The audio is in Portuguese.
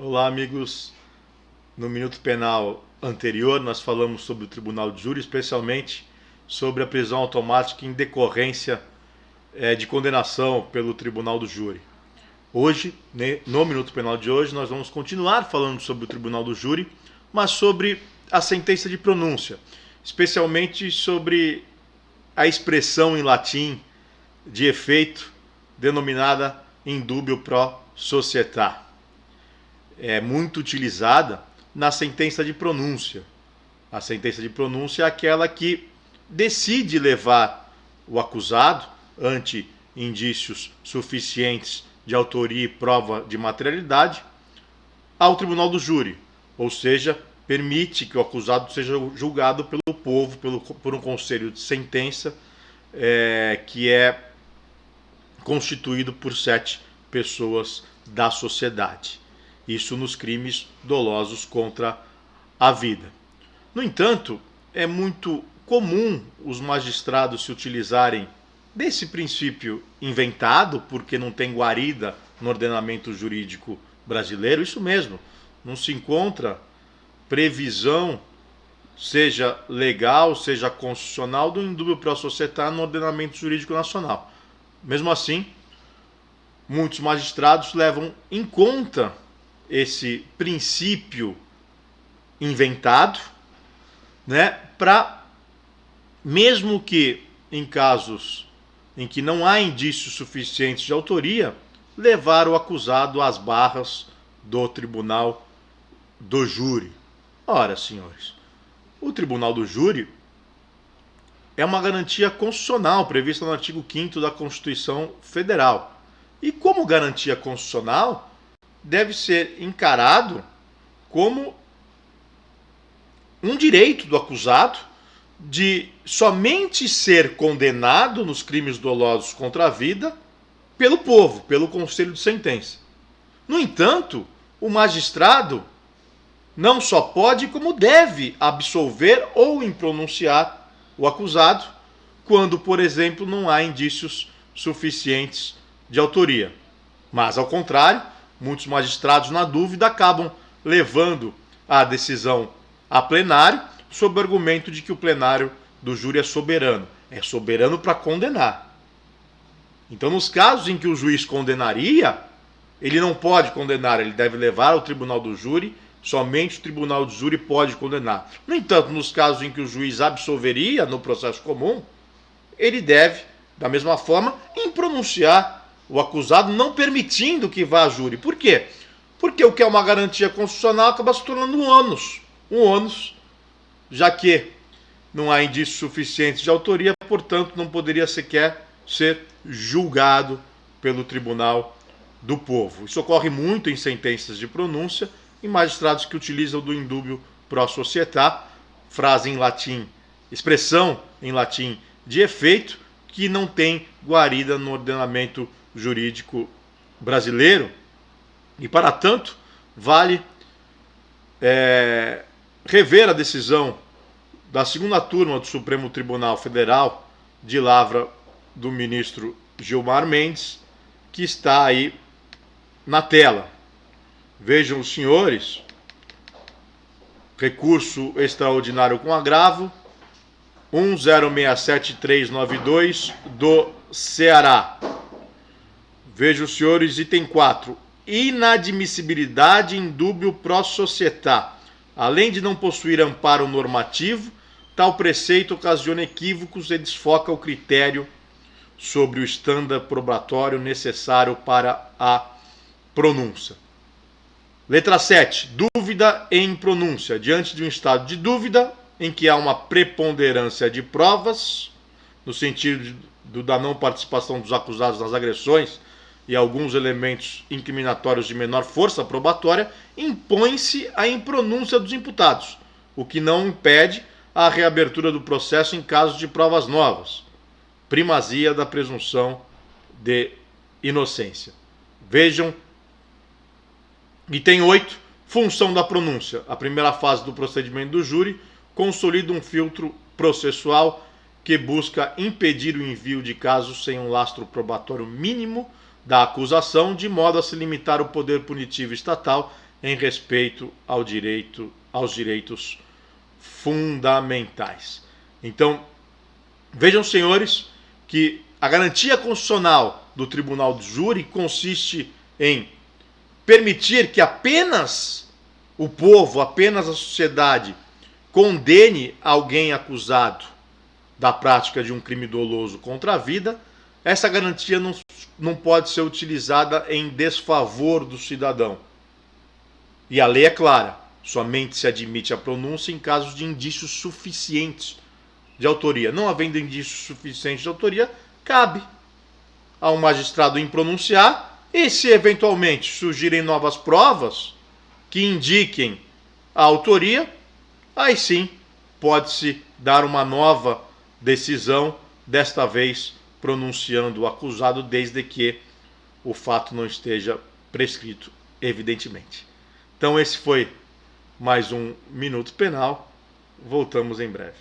Olá, amigos. No Minuto Penal anterior, nós falamos sobre o Tribunal de Júri, especialmente sobre a prisão automática em decorrência de condenação pelo Tribunal do Júri. Hoje, no Minuto Penal de hoje, nós vamos continuar falando sobre o Tribunal do Júri, mas sobre a sentença de pronúncia, especialmente sobre a expressão em latim de efeito denominada indubio pro società. É muito utilizada na sentença de pronúncia. A sentença de pronúncia é aquela que decide levar o acusado, ante indícios suficientes de autoria e prova de materialidade, ao tribunal do júri, ou seja, permite que o acusado seja julgado pelo povo, por um conselho de sentença que é constituído por 7 pessoas da sociedade. Isso nos crimes dolosos contra a vida. No entanto, é muito comum os magistrados se utilizarem desse princípio inventado, porque não tem guarida no ordenamento jurídico brasileiro. Isso mesmo, não se encontra previsão, seja legal, seja constitucional, do indubio pro società no ordenamento jurídico nacional. Mesmo assim, muitos magistrados levam em conta esse princípio inventado, para, mesmo que em casos em que não há indícios suficientes de autoria, levar o acusado às barras do tribunal do júri. Ora, senhores, o tribunal do júri é uma garantia constitucional prevista no artigo 5º da Constituição Federal. E como garantia constitucional, deve ser encarado como um direito do acusado de somente ser condenado nos crimes dolosos contra a vida pelo povo, pelo conselho de sentença. No entanto, o magistrado não só pode, como deve absolver ou impronunciar o acusado quando, por exemplo, não há indícios suficientes de autoria. Mas, ao contrário, muitos magistrados, na dúvida, acabam levando a decisão a plenário, sob o argumento de que o plenário do júri é soberano. É soberano para condenar. Então, nos casos em que o juiz condenaria, ele não pode condenar, ele deve levar ao tribunal do júri, somente o tribunal do júri pode condenar. No entanto, nos casos em que o juiz absolveria no processo comum, ele deve, da mesma forma, impronunciar o acusado, não permitindo que vá a júri. Por quê? Porque o que é uma garantia constitucional acaba se tornando um ônus, já que não há indícios suficientes de autoria, portanto, não poderia sequer ser julgado pelo tribunal do povo. Isso ocorre muito em sentenças de pronúncia, em magistrados que utilizam do indubio pro società, frase em latim, expressão em latim de efeito, que não tem guarida no ordenamento jurídico brasileiro, e para tanto vale rever a decisão da segunda turma do Supremo Tribunal Federal, de lavra do ministro Gilmar Mendes, que está aí na tela. Vejam os senhores, recurso extraordinário com agravo 1067392 do Ceará. Vejam os senhores, item 4. Inadmissibilidade indubio pro società. Além de não possuir amparo normativo, tal preceito ocasiona equívocos e desfoca o critério sobre o estándar probatório necessário para a pronúncia. Letra 7. Dúvida em pronúncia. Diante de um estado de dúvida, em que há uma preponderância de provas, no sentido da não participação dos acusados nas agressões e alguns elementos incriminatórios de menor força probatória, impõe-se a impronúncia dos imputados, o que não impede a reabertura do processo em caso de provas novas. Primazia da presunção de inocência. Vejam, item 8, função da pronúncia. A primeira fase do procedimento do júri consolida um filtro processual que busca impedir o envio de casos sem um lastro probatório mínimo da acusação, de modo a se limitar o poder punitivo estatal em respeito aos direitos fundamentais. Então, vejam, senhores, que a garantia constitucional do tribunal de júri consiste em permitir que apenas o povo, apenas a sociedade, condene alguém acusado da prática de um crime doloso contra a vida. Essa garantia não pode ser utilizada em desfavor do cidadão. E a lei é clara, somente se admite a pronúncia em casos de indícios suficientes de autoria. Não havendo indícios suficientes de autoria, cabe ao magistrado impronunciar, e se eventualmente surgirem novas provas que indiquem a autoria, aí sim pode-se dar uma nova decisão, desta vez pronunciando o acusado, desde que o fato não esteja prescrito, evidentemente. Então esse foi mais um Minuto Penal. Voltamos em breve.